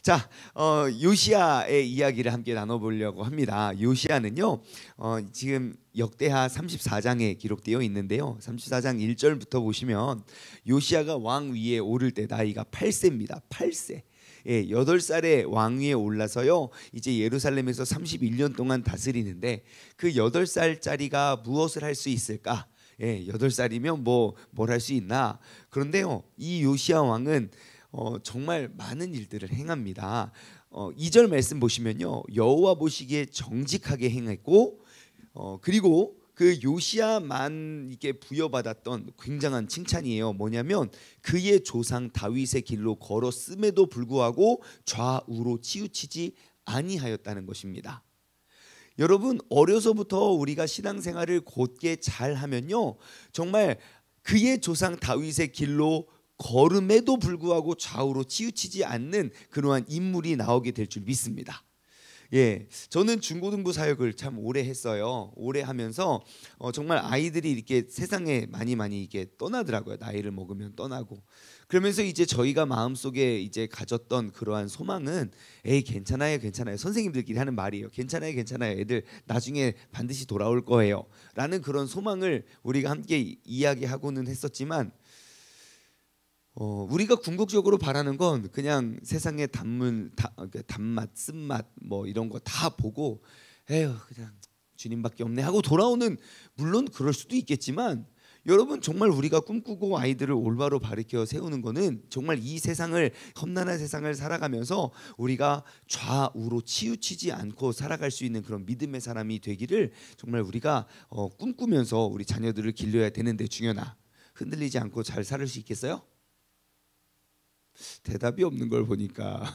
자, 요시야의 이야기를 함께 나눠보려고 합니다. 요시야는요, 지금 역대하 34장에 기록되어 있는데요. 34장 1절부터 보시면 요시야가 왕 위에 오를 때 나이가 8세입니다. 8세. 예, 8살에 왕 위에 올라서요. 이제 예루살렘에서 31년 동안 다스리는데 그 8살짜리가 무엇을 할 수 있을까? 예, 8살이면 뭘 할 수 있나? 그런데요, 이 요시야 왕은 정말 많은 일들을 행합니다. 2절 말씀 보시면요, 여호와 보시기에 정직하게 행했고, 그리고 그 요시야만 이게 부여받았던 굉장한 칭찬이에요. 뭐냐면 그의 조상 다윗의 길로 걸었음에도 불구하고 좌우로 치우치지 아니하였다는 것입니다. 여러분, 어려서부터 우리가 신앙생활을 곧게 잘 하면요, 정말 그의 조상 다윗의 길로 걸음에도 불구하고 좌우로 치우치지 않는 그러한 인물이 나오게 될 줄 믿습니다. 예, 저는 중고등부 사역을 참 오래 했어요. 오래 하면서 정말 아이들이 이렇게 세상에 많이 이게 떠나더라고요. 나이를 먹으면 떠나고. 그러면서 이제 저희가 마음속에 이제 가졌던 그러한 소망은, 에이 괜찮아요, 괜찮아요. 선생님들끼리 하는 말이에요. 괜찮아요, 괜찮아요. 애들 나중에 반드시 돌아올 거예요. 라는 그런 소망을 우리가 함께 이야기하고는 했었지만, 우리가 궁극적으로 바라는 건 그냥 세상의 단맛, 쓴맛 뭐 이런 거 다 보고 에휴 그냥 주님밖에 없네 하고 돌아오는, 물론 그럴 수도 있겠지만, 여러분 정말 우리가 꿈꾸고 아이들을 올바로 가르쳐 세우는 거는 정말 이 세상을, 험난한 세상을 살아가면서 우리가 좌우로 치우치지 않고 살아갈 수 있는 그런 믿음의 사람이 되기를 정말 우리가 꿈꾸면서 우리 자녀들을 길러야 되는데, 중요나 흔들리지 않고 잘 살 수 있겠어요? 대답이 없는 걸 보니까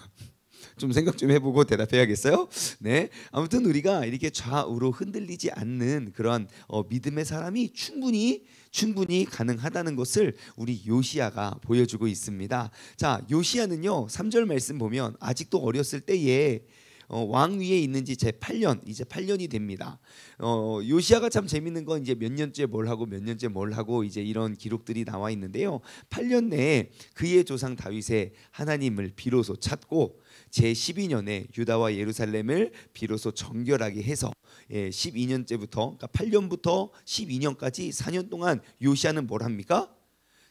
좀 생각 좀 해보고 대답해야겠어요? 네, 아무튼 우리가 이렇게 좌우로 흔들리지 않는 그런 믿음의 사람이 충분히 가능하다는 것을 우리 요시야가 보여주고 있습니다. 자, 요시야는요 3절 말씀 보면 아직도 어렸을 때에 왕 위에 있는 지 제 8년, 이제 8년이 됩니다. 요시야가 참 재밌는 건 이제 몇 년째 뭘 하고 몇 년째 뭘 하고 이제 이런 기록들이 나와 있는데요. 8년 내에 그의 조상 다윗의 하나님을 비로소 찾고 제 12년에 유다와 예루살렘을 비로소 정결하게 해서 12년째부터, 그러니까 8년부터 12년까지 4년 동안 요시야는 뭘 합니까?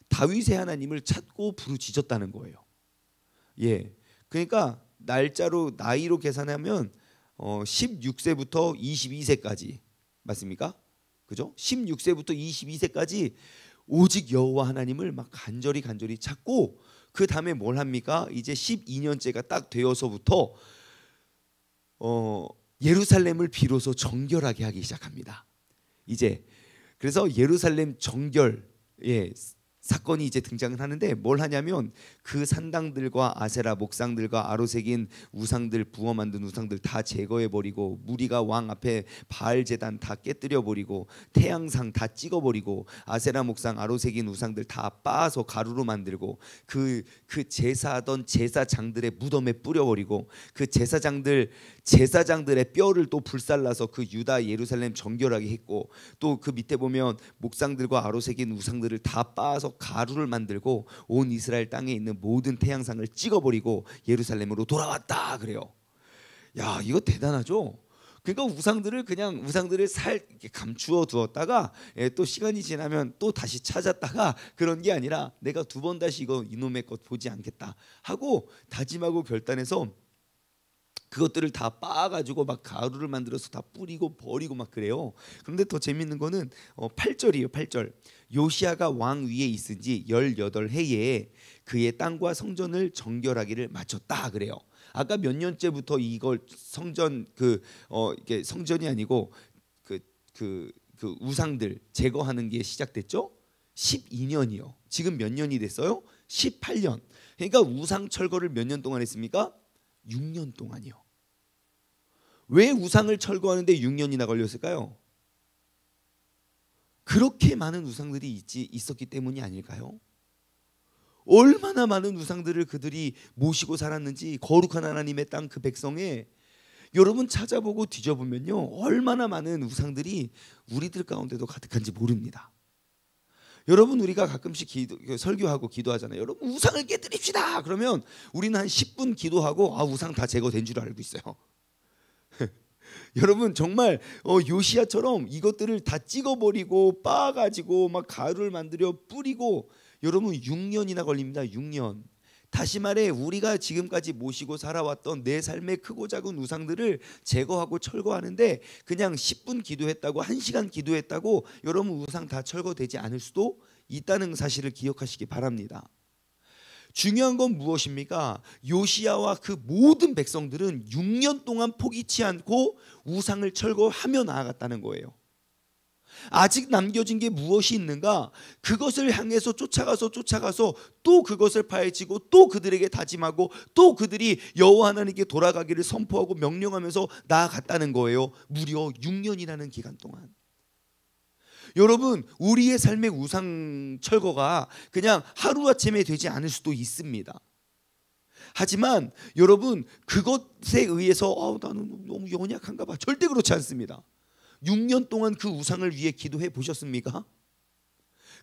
다윗의 하나님을 찾고 부르짖었다는 거예요. 예, 그러니까 나이로 계산하면 16세부터 22세까지 맞습니까? 그죠? 16세부터 22세까지 오직 여호와 하나님을 막 간절히 찾고, 그 다음에 뭘 합니까? 이제 12년째가 딱 되어서부터 예루살렘을 비로소 정결하게 하기 시작합니다. 이제 그래서 예루살렘 정결, 사건이 이제 등장을 하는데, 뭘 하냐면 그 산당들과 아세라 목상들과 아로새긴 우상들, 부어 만든 우상들 다 제거해버리고, 무리가 왕 앞에 바알 제단 다 깨뜨려버리고, 태양상 다 찍어버리고, 아세라 목상 아로새긴 우상들 다 빻아서 가루로 만들고, 그 제사하던 제사장들의 무덤에 뿌려버리고, 그 제사장들의 뼈를 또 불살라서 그 유다 예루살렘 정결하게 했고, 또 그 밑에 보면 목상들과 아로새긴 우상들을 다 빻아서 가루를 만들고 온 이스라엘 땅에 있는 모든 태양상을 찍어버리고 예루살렘으로 돌아왔다 그래요. 야, 이거 대단하죠? 그러니까 우상들을 이렇게 감추어 두었다가 또 시간이 지나면 또 다시 찾았다가, 그런 게 아니라 내가 2번 다시 이놈의 것 보지 않겠다 하고 다짐하고 결단해서 그것들을 다 빻아가지고 막 가루를 만들어서 다 뿌리고 버리고 막 그래요. 그런데 더 재밌는 거는 8절이에요. 8절. 요시야가 왕 위에 있은 지 18해에 그의 땅과 성전을 정결하기를 마쳤다 그래요. 아까 몇 년째부터 이걸 이게 성전이 아니고 그 우상들 제거하는 게 시작됐죠? 12년이요. 지금 몇 년이 됐어요? 18년. 그러니까 우상 철거를 몇 년 동안 했습니까? 6년 동안이요. 왜 우상을 철거하는데 6년이나 걸렸을까요? 그렇게 많은 우상들이 있었기 때문이 아닐까요? 얼마나 많은 우상들을 그들이 모시고 살았는지, 거룩한 하나님의 땅 그 백성에 여러분 찾아보고 뒤져보면요, 얼마나 많은 우상들이 우리들 가운데도 가득한지 모릅니다. 여러분 우리가 가끔씩 설교하고 기도하잖아요. 여러분 우상을 깨뜨립시다. 그러면 우리는 한 10분 기도하고 우상 다 제거된 줄 알고 있어요. 여러분 정말 요시야처럼 이것들을 다 찍어버리고 빻아가지고 막 가루를 만들어 뿌리고 여러분 6년이나 걸립니다. 6년. 다시 말해 우리가 지금까지 모시고 살아왔던 내 삶의 크고 작은 우상들을 제거하고 철거하는데 그냥 10분 기도했다고 1시간 기도했다고 여러분 우상 다 철거되지 않을 수도 있다는 사실을 기억하시기 바랍니다. 중요한 건 무엇입니까? 요시야와 그 모든 백성들은 6년 동안 포기치 않고 우상을 철거하며 나아갔다는 거예요. 아직 남겨진 게 무엇이 있는가? 그것을 향해서 쫓아가서 또 그것을 파헤치고 또 그들에게 다짐하고 또 그들이 여호와 하나님께 돌아가기를 선포하고 명령하면서 나아갔다는 거예요. 무려 6년이라는 기간 동안. 여러분 우리의 삶의 우상 철거가 그냥 하루아침에 되지 않을 수도 있습니다. 하지만 여러분 그것에 의해서 나는 너무 연약한가 봐. 절대 그렇지 않습니다. 6년 동안 그 우상을 위해 기도해 보셨습니까?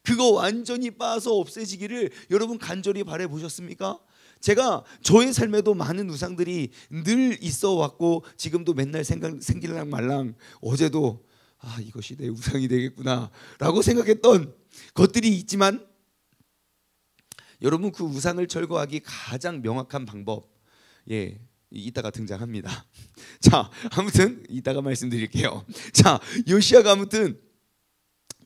그거 완전히 빠서 없애지기를 여러분 간절히 바래 보셨습니까? 제가 저의 삶에도 많은 우상들이 늘 있어 왔고 지금도 맨날 생길랑 말랑 어제도 이것이 내 우상이 되겠구나 라고 생각했던 것들이 있지만 여러분 그 우상을 철거하기 가장 명확한 방법 이따가 등장합니다. 자, 아무튼 이따가 말씀드릴게요. 자, 요시야가 아무튼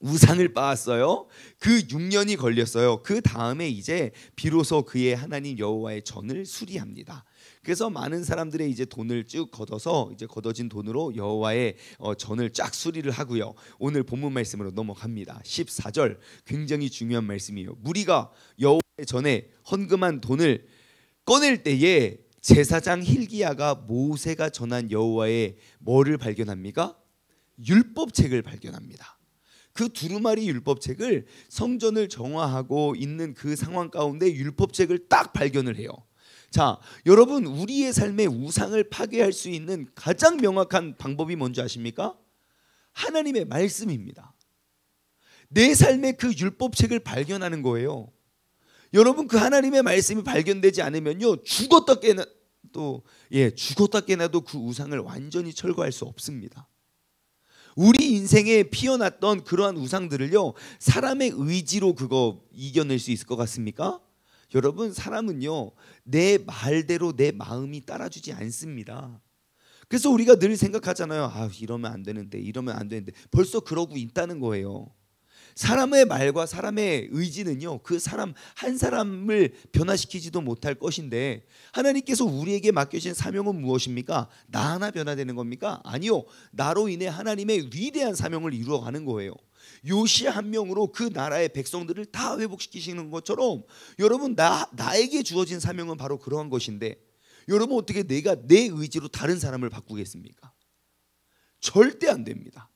우상을 빻았어요. 그 6년이 걸렸어요. 그 다음에 이제 비로소 그의 하나님 여호와의 전을 수리합니다. 그래서 많은 사람들의 이제 돈을 쭉 걷어서 이제 걷어진 돈으로 여호와의 전을 쫙 수리를 하고요. 오늘 본문 말씀으로 넘어갑니다. 14절 굉장히 중요한 말씀이에요. 무리가 여호와의 전에 헌금한 돈을 꺼낼 때에 제사장 힐기야가 모세가 전한 여호와의 뭐를 발견합니까? 율법책을 발견합니다. 그 두루마리 율법책을 성전을 정화하고 있는 그 상황 가운데 율법책을 딱 발견을 해요. 자, 여러분 우리의 삶에 우상을 파괴할 수 있는 가장 명확한 방법이 뭔지 아십니까? 하나님의 말씀입니다. 내 삶의 그 율법책을 발견하는 거예요. 여러분 그 하나님의 말씀이 발견되지 않으면요 죽었다 깨나도 그 우상을 완전히 철거할 수 없습니다. 우리 인생에 피어났던 그러한 우상들을요 사람의 의지로 그거 이겨낼 수 있을 것 같습니까? 여러분 사람은요 내 말대로 내 마음이 따라주지 않습니다. 그래서 우리가 늘 생각하잖아요. 이러면 안 되는데 이러면 안 되는데 벌써 그러고 있다는 거예요. 사람의 말과 사람의 의지는요 그 사람 한 사람을 변화시키지도 못할 것인데 하나님께서 우리에게 맡겨진 사명은 무엇입니까? 나 하나 변화되는 겁니까? 아니요. 나로 인해 하나님의 위대한 사명을 이루어가는 거예요. 요시야 한 명으로 그 나라의 백성들을 다 회복시키시는 것처럼 여러분 나에게 주어진 사명은 바로 그러한 것인데 여러분 어떻게 내가 내 의지로 다른 사람을 바꾸겠습니까? 절대 안 됩니다.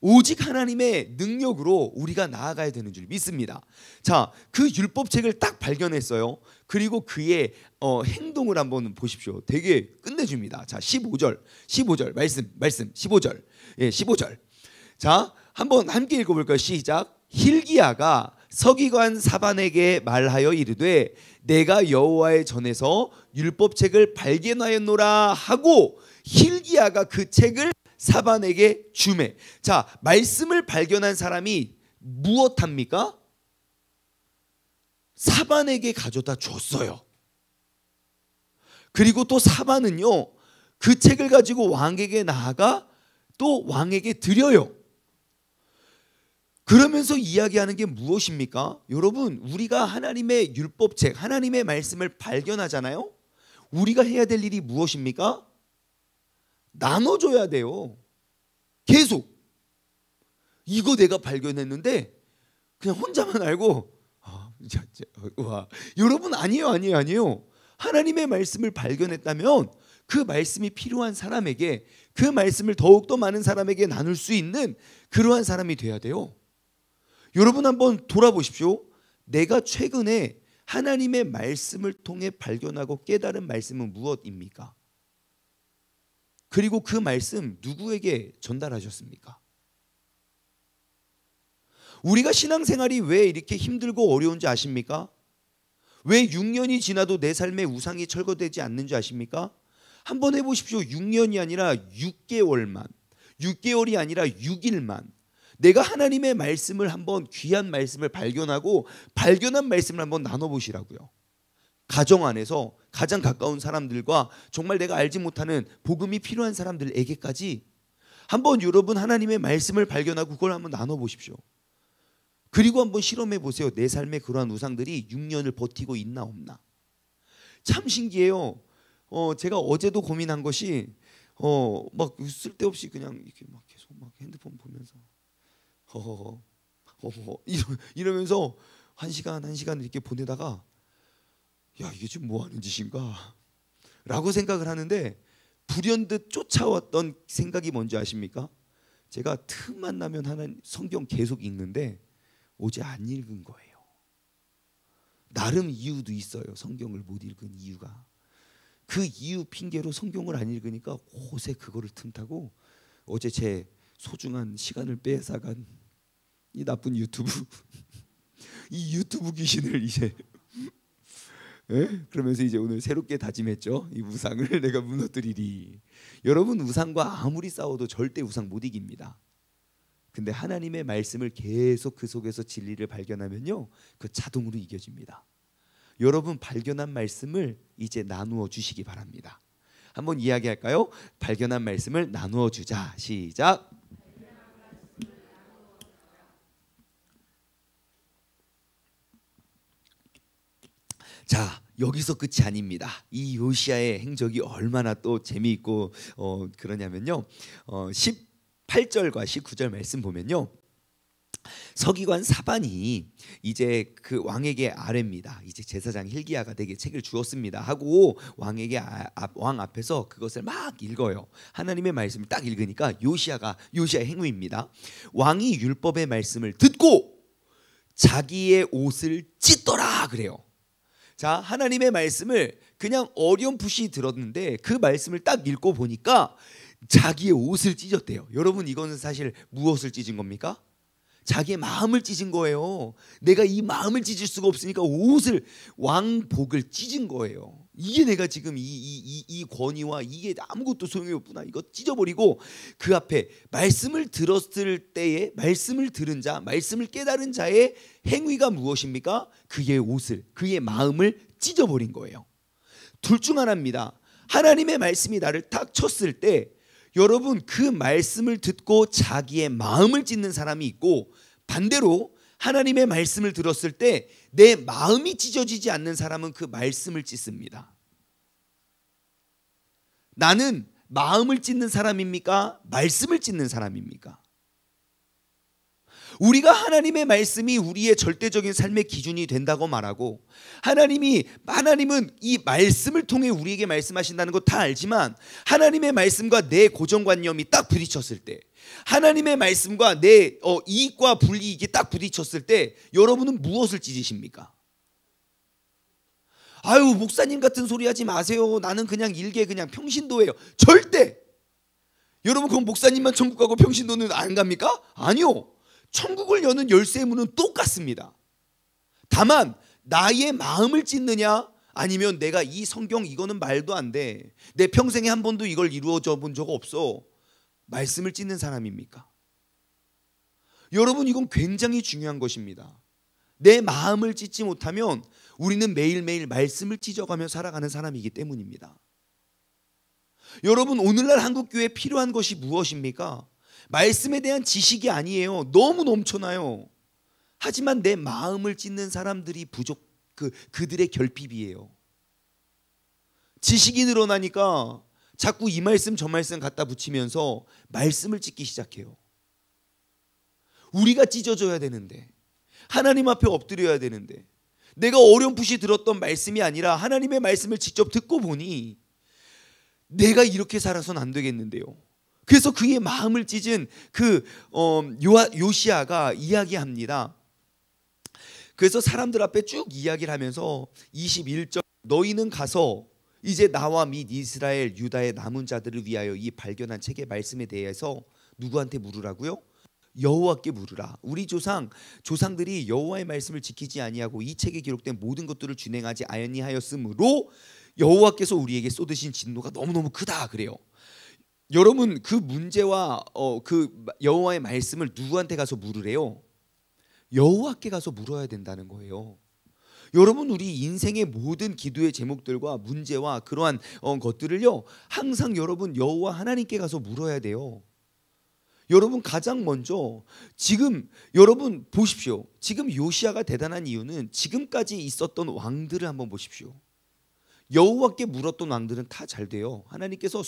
오직 하나님의 능력으로 우리가 나아가야 되는 줄 믿습니다. 자, 그 율법책을 딱 발견했어요. 그리고 그의 행동을 한번 보십시오. 되게 끝내줍니다. 자, 15절 말씀 15절. 15절. 자, 한번 함께 읽어볼까요? 시작. 힐기야가 서기관 사반에게 말하여 이르되 내가 여호와의 전에서 율법책을 발견하였노라 하고 힐기야가 그 책을 사반에게 주매. 자, 말씀을 발견한 사람이 무엇합니까? 사반에게 가져다 줬어요. 그리고 또 사반은요 그 책을 가지고 왕에게 나아가 또 왕에게 드려요. 그러면서 이야기하는 게 무엇입니까? 여러분 우리가 하나님의 율법책 하나님의 말씀을 발견하잖아요. 우리가 해야 될 일이 무엇입니까? 나눠줘야 돼요. 계속 이거 내가 발견했는데 그냥 혼자만 알고 와. 여러분 아니에요. 하나님의 말씀을 발견했다면 그 말씀이 필요한 사람에게 그 말씀을 더욱더 많은 사람에게 나눌 수 있는 그러한 사람이 돼야 돼요. 여러분 한번 돌아보십시오. 내가 최근에 하나님의 말씀을 통해 발견하고 깨달은 말씀은 무엇입니까? 그리고 그 말씀 누구에게 전달하셨습니까? 우리가 신앙생활이 왜 이렇게 힘들고 어려운지 아십니까? 왜 6년이 지나도 내 삶의 우상이 철거되지 않는지 아십니까? 한번 해보십시오. 6년이 아니라 6개월만, 6개월이 아니라 6일만 내가 하나님의 말씀을 한번, 귀한 말씀을 발견하고 발견한 말씀을 한번 나눠보시라고요. 가정 안에서 가장 가까운 사람들과 정말 내가 알지 못하는 복음이 필요한 사람들에게까지 한번 여러분 하나님의 말씀을 발견하고 그걸 한번 나눠보십시오. 그리고 한번 실험해 보세요. 내 삶에 그러한 우상들이 6년을 버티고 있나 없나. 참 신기해요. 제가 어제도 고민한 것이 막 쓸데없이 그냥 이렇게 막 계속 막 핸드폰 보면서 이러면서 한 시간 이렇게 보내다가 야, 이게 지금 뭐 하는 짓인가 라고 생각을 하는데, 불현듯 쫓아왔던 생각이 뭔지 아십니까? 제가 틈만 나면 하나님 성경 계속 읽는데 어제 안 읽은 거예요. 나름 이유도 있어요. 성경을 못 읽은 이유가. 그 이유 핑계로 성경을 안 읽으니까 곳에 그거를 틈타고 어제 제 소중한 시간을 빼앗아간 이 나쁜 유튜브 이 유튜브 귀신을 이제 그러면서 이제 오늘 새롭게 다짐했죠. 이 우상을 내가 무너뜨리리. 여러분, 우상과 아무리 싸워도 절대 우상 못 이깁니다. 근데 하나님의 말씀을 계속 그 속에서 진리를 발견하면요, 그 자동으로 이겨집니다. 여러분, 발견한 말씀을 이제 나누어 주시기 바랍니다. 한번 이야기할까요? 발견한 말씀을 나누어 주자. 시작. 자, 여기서 끝이 아닙니다. 이 요시야의 행적이 얼마나 또 재미있고 그러냐면요, 18절과 19절 말씀 보면요, 서기관 사반이 이제 그 왕에게 아뢰입니다. 이제 제사장 hil기야가 내게 책을 주었습니다 하고 왕에게 왕 앞에서 그것을 막 읽어요. 하나님의 말씀을 딱 읽으니까 요시야의 행위입니다. 왕이 율법의 말씀을 듣고 자기의 옷을 찢더라 그래요. 자, 하나님의 말씀을 그냥 어렴풋이 들었는데 그 말씀을 딱 읽고 보니까 자기의 옷을 찢었대요. 여러분, 이거는 사실 무엇을 찢은 겁니까? 자기의 마음을 찢은 거예요. 내가 이 마음을 찢을 수가 없으니까 옷을, 왕복을 찢은 거예요. 이게 내가 지금 이 권위와 이게 아무것도 소용이 없구나. 이거 찢어버리고 그 앞에 말씀을 들었을 때에 말씀을 들은 자, 말씀을 깨달은 자의 행위가 무엇입니까? 그의 옷을, 그의 마음을 찢어버린 거예요. 둘 중 하나입니다. 하나님의 말씀이 나를 탁 쳤을 때 여러분, 그 말씀을 듣고 자기의 마음을 찢는 사람이 있고, 반대로 하나님의 말씀을 들었을 때 내 마음이 찢어지지 않는 사람은 그 말씀을 찢습니다. 나는 마음을 찢는 사람입니까? 말씀을 찢는 사람입니까? 우리가 하나님의 말씀이 우리의 절대적인 삶의 기준이 된다고 말하고, 하나님은 이 말씀을 통해 우리에게 말씀하신다는 거 다 알지만, 하나님의 말씀과 내 고정관념이 딱 부딪혔을 때, 하나님의 말씀과 내 이익과 불이익이 딱 부딪혔을 때 여러분은 무엇을 찢으십니까? 아유, 목사님 같은 소리 하지 마세요. 나는 그냥 일개 그냥 평신도예요. 절대! 여러분, 그럼 목사님만 천국 가고 평신도는 안 갑니까? 아니요. 천국을 여는 열쇠의 문은 똑같습니다. 다만 나의 마음을 찢느냐, 아니면 내가 이 성경 이거는 말도 안 돼, 내 평생에 한 번도 이걸 이루어져 본 적 없어, 말씀을 찢는 사람입니까? 여러분, 이건 굉장히 중요한 것입니다. 내 마음을 찢지 못하면 우리는 매일매일 말씀을 찢어가며 살아가는 사람이기 때문입니다. 여러분, 오늘날 한국교회에 필요한 것이 무엇입니까? 말씀에 대한 지식이 아니에요. 너무 넘쳐나요. 하지만 내 마음을 찢는 사람들이 그들의 결핍이에요. 지식이 늘어나니까 자꾸 이 말씀 저 말씀 갖다 붙이면서 말씀을 찢기 시작해요. 우리가 찢어져야 되는데, 하나님 앞에 엎드려야 되는데, 내가 어렴풋이 들었던 말씀이 아니라 하나님의 말씀을 직접 듣고 보니 내가 이렇게 살아서는 안 되겠는데요. 그래서 그의 마음을 찢은 요시야가 이야기합니다. 그래서 사람들 앞에 쭉 이야기를 하면서 21절, 너희는 가서 이제 나와 및 이스라엘 유다의 남은 자들을 위하여 이 발견한 책의 말씀에 대해서 누구한테 물으라고요? 여호와께 물으라. 우리 조상들이 여호와의 말씀을 지키지 아니하고 이 책에 기록된 모든 것들을 준행하지 아니하였으므로 여호와께서 우리에게 쏟으신 진노가 너무너무 크다 그래요. 여러분, 그 문제와 그 여호와의 말씀을 누구한테 가서 물으래요? 여호와께 가서 물어야 된다는 거예요. 여러분, 우리 인생의 모든 기도의 제목들과 문제와 그러한 것들을요, 항상 여러분 여호와 하나님께 가서 물어야 돼요. 여러분, 가장 먼저 지금 여러분 보십시오. 지금 요시야가 대단한 이유는 지금까지 있었던 왕들을 한번 보십시오. 여호와께 물었던 왕들은 다 잘 돼요. 하나님께서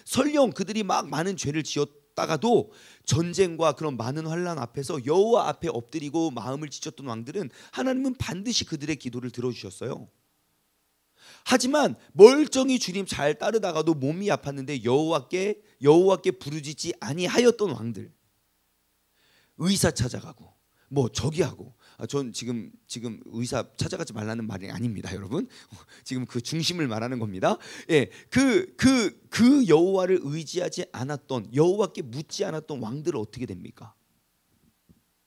설령 그들이 막 많은 죄를 지었다가도 전쟁과 그런 많은 환난 앞에서 여호와 앞에 엎드리고 마음을 찢었던 왕들은 하나님은 반드시 그들의 기도를 들어주셨어요. 하지만 멀쩡히 주님 잘 따르다가도 몸이 아팠는데 여호와께 부르짖지 아니하였던 왕들, 의사 찾아가고 뭐 저기 하고, 전 지금 의사 찾아가지 말라는 말이 아닙니다, 여러분. 지금 그 중심을 말하는 겁니다. 예, 그 여호와를 의지하지 않았던, 여호와께 묻지 않았던 왕들은 어떻게 됩니까?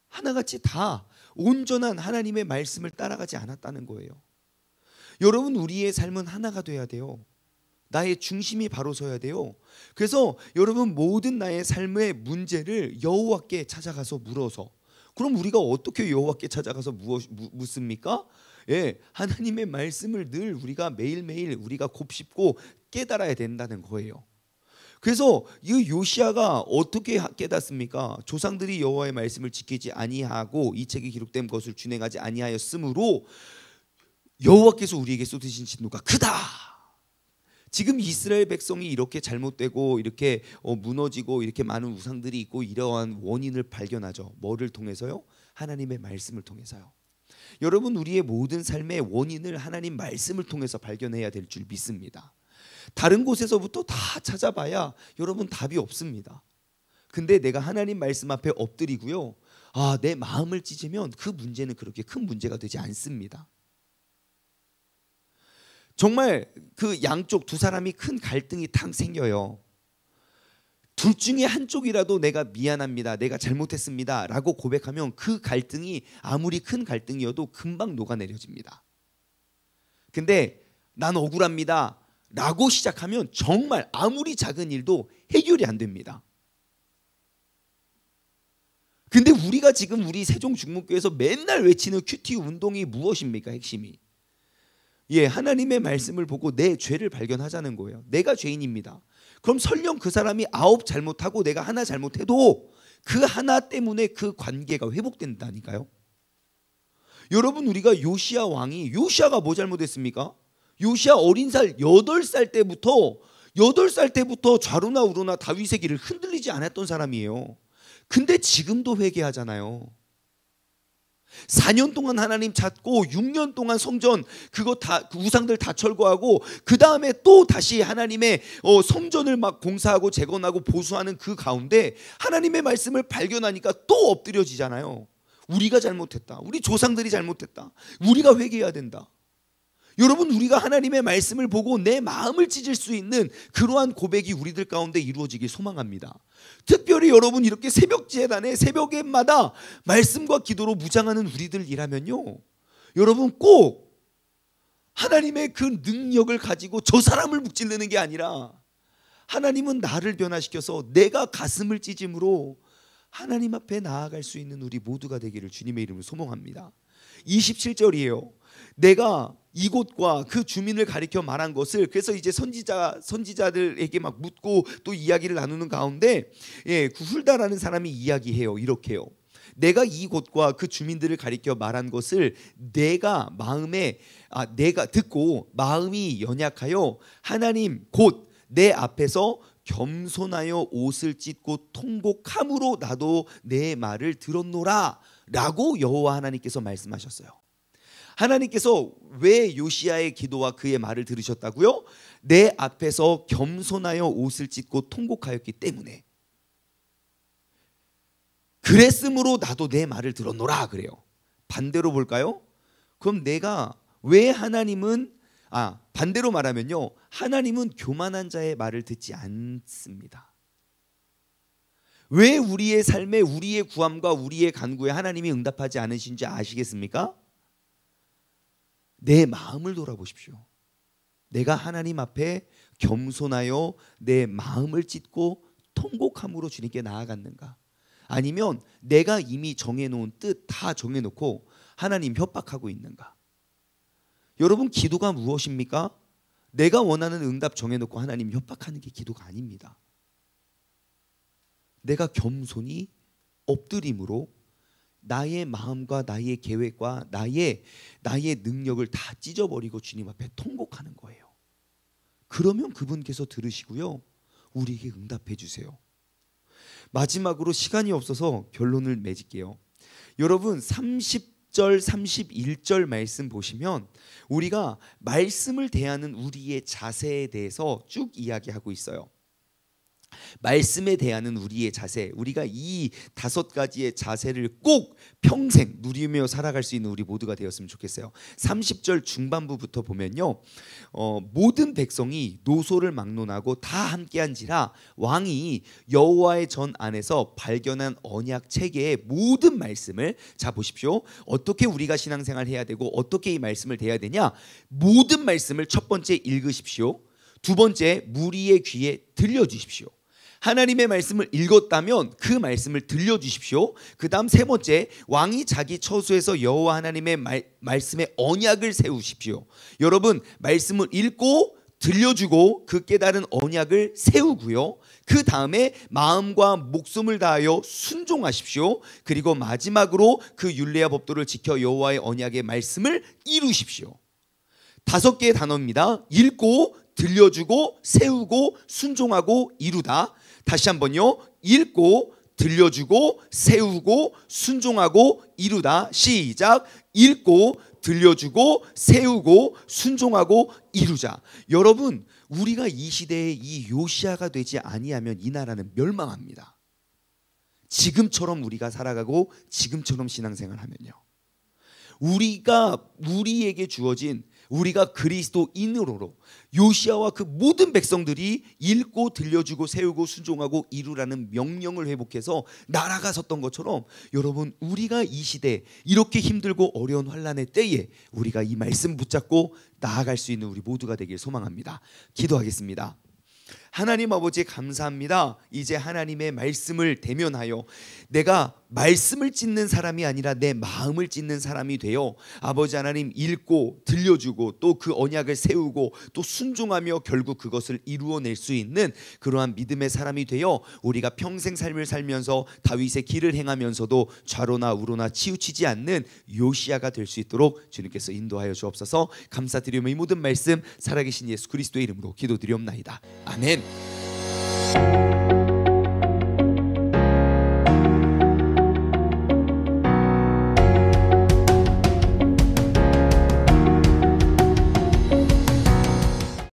하나같이 다 온전한 하나님의 말씀을 따라가지 않았다는 거예요. 여러분, 우리의 삶은 하나가 돼야 돼요. 나의 중심이 바로 서야 돼요. 그래서 여러분, 모든 나의 삶의 문제를 여호와께 찾아가서 물어서, 그럼 우리가 어떻게 여호와께 찾아가서 묻습니까? 예, 하나님의 말씀을 늘 우리가 매일매일 우리가 곱씹고 깨달아야 된다는 거예요. 그래서 이 요시야가 어떻게 깨닫습니까? 조상들이 여호와의 말씀을 지키지 아니하고 이 책에 기록된 것을 준행하지 아니하였으므로 여호와께서 우리에게 쏟으신 진노가 크다. 지금 이스라엘 백성이 이렇게 잘못되고 이렇게 무너지고 이렇게 많은 우상들이 있고 이러한 원인을 발견하죠. 뭐를 통해서요? 하나님의 말씀을 통해서요. 여러분, 우리의 모든 삶의 원인을 하나님 말씀을 통해서 발견해야 될 줄 믿습니다. 다른 곳에서부터 다 찾아봐야 여러분 답이 없습니다. 근데 내가 하나님 말씀 앞에 엎드리고요, 내 마음을 찢으면 그 문제는 그렇게 큰 문제가 되지 않습니다. 정말 그 양쪽 두 사람이 큰 갈등이 탁 생겨요. 둘 중에 한쪽이라도 내가 미안합니다, 내가 잘못했습니다 라고 고백하면 그 갈등이 아무리 큰 갈등이어도 금방 녹아내려집니다. 근데 난 억울합니다 라고 시작하면 정말 아무리 작은 일도 해결이 안 됩니다. 근데 우리가 지금 우리 세종중문교에서 맨날 외치는 큐티 운동이 무엇입니까? 핵심이 하나님의 말씀을 보고 내 죄를 발견하자는 거예요. 내가 죄인입니다. 그럼 설령 그 사람이 9 잘못하고 내가 하나 잘못해도 그 하나 때문에 그 관계가 회복된다니까요. 여러분, 우리가 요시야가 뭐 잘못했습니까? 요시야 어린 살 8살 때부터 좌로나 우로나 다윗의 길을 흔들리지 않았던 사람이에요. 근데 지금도 회개하잖아요. 4년 동안 하나님 찾고 6년 동안 성전 그거 다 우상들 다 철거하고 그 다음에 또 다시 하나님의 성전을 막 공사하고 재건하고 보수하는 그 가운데 하나님의 말씀을 발견하니까 또 엎드려지잖아요. 우리가 잘못했다, 우리 조상들이 잘못했다, 우리가 회개해야 된다. 여러분, 우리가 하나님의 말씀을 보고 내 마음을 찢을 수 있는 그러한 고백이 우리들 가운데 이루어지길 소망합니다. 특별히 여러분, 이렇게 새벽 제단에 새벽에마다 말씀과 기도로 무장하는 우리들이라면요, 여러분 꼭 하나님의 그 능력을 가지고 저 사람을 묵찔르는 게 아니라 하나님은 나를 변화시켜서 내가 가슴을 찢음으로 하나님 앞에 나아갈 수 있는 우리 모두가 되기를 주님의 이름으로 소망합니다. 27절이에요. 내가 이곳과 그 주민을 가리켜 말한 것을, 그래서 이제 선지자들에게 막 묻고 또 이야기를 나누는 가운데 그 훌다라는 사람이 이야기해요. 이렇게요. 내가 이곳과 그 주민들을 가리켜 말한 것을 내가 듣고 마음이 연약하여 하나님 곧 내 앞에서 겸손하여 옷을 찢고 통곡함으로 나도 내 말을 들었노라 라고 여호와 하나님께서 말씀하셨어요. 하나님께서 왜 요시야의 기도와 그의 말을 들으셨다고요? 내 앞에서 겸손하여 옷을 찢고 통곡하였기 때문에. 그랬으므로 나도 내 말을 들었노라 그래요. 반대로 볼까요? 그럼 왜 하나님은 반대로 말하면요, 하나님은 교만한 자의 말을 듣지 않습니다. 왜 우리의 삶에 우리의 구함과 우리의 간구에 하나님이 응답하지 않으신지 아시겠습니까? 내 마음을 돌아보십시오. 내가 하나님 앞에 겸손하여 내 마음을 찢고 통곡함으로 주님께 나아갔는가? 아니면 내가 이미 정해놓은 뜻 다 정해놓고 하나님 협박하고 있는가? 여러분, 기도가 무엇입니까? 내가 원하는 응답 정해놓고 하나님 협박하는 게 기도가 아닙니다. 내가 겸손히 엎드림으로 나의 마음과 나의 계획과 나의 능력을 다 찢어버리고 주님 앞에 통곡하는 거예요. 그러면 그분께서 들으시고요, 우리에게 응답해 주세요. 마지막으로 시간이 없어서 결론을 맺을게요. 여러분, 30절 31절 말씀 보시면 우리가 말씀을 대하는 우리의 자세에 대해서 쭉 이야기하고 있어요. 말씀에 대하는 우리의 자세, 우리가 이 5가지의 자세를 꼭 평생 누리며 살아갈 수 있는 우리 모두가 되었으면 좋겠어요. 30절 중반부부터 보면요, 모든 백성이 노소를 막론하고 다 함께한지라 왕이 여호와의 전 안에서 발견한 언약 체계의 모든 말씀을, 자 보십시오, 어떻게 우리가 신앙생활 해야 되고 어떻게 이 말씀을 대해야 되냐, 모든 말씀을 첫 번째 읽으십시오. 두 번째, 무리의 귀에 들려주십시오. 하나님의 말씀을 읽었다면 그 말씀을 들려주십시오. 그 다음 세 번째, 왕이 자기 처소에서 여호와 하나님의 말씀의 언약을 세우십시오. 여러분, 말씀을 읽고 들려주고 그 깨달은 언약을 세우고요, 그 다음에 마음과 목숨을 다하여 순종하십시오. 그리고 마지막으로 그 율례와 법도를 지켜 여호와의 언약의 말씀을 이루십시오. 5개의 단어입니다. 읽고, 들려주고, 세우고, 순종하고, 이루다. 다시 한번요. 읽고, 들려주고, 세우고, 순종하고, 이루다. 시작. 읽고, 들려주고, 세우고, 순종하고, 이루자. 여러분, 우리가 이 시대에 이 요시아가 되지 아니하면 이 나라는 멸망합니다. 지금처럼 우리가 살아가고 지금처럼 신앙생활하면요, 우리에게 주어진, 우리가 그리스도인으로 요시아와 그 모든 백성들이 읽고 들려주고 세우고 순종하고 이루라는 명령을 회복해서 나라가 섰던 것처럼, 여러분, 우리가 이 시대 이렇게 힘들고 어려운 환난의 때에 우리가 이 말씀 붙잡고 나아갈 수 있는 우리 모두가 되길 소망합니다. 기도하겠습니다. 하나님 아버지, 감사합니다. 이제 하나님의 말씀을 대면하여 내가 말씀을 찢는 사람이 아니라 내 마음을 찢는 사람이 되어 아버지 하나님, 읽고 들려주고 또 그 언약을 세우고 또 순종하며 결국 그것을 이루어낼 수 있는 그러한 믿음의 사람이 되어 우리가 평생 삶을 살면서 다윗의 길을 행하면서도 좌로나 우로나 치우치지 않는 요시아가 될 수 있도록 주님께서 인도하여 주옵소서. 감사드리며 이 모든 말씀 살아계신 예수 그리스도의 이름으로 기도드리옵나이다. 아멘.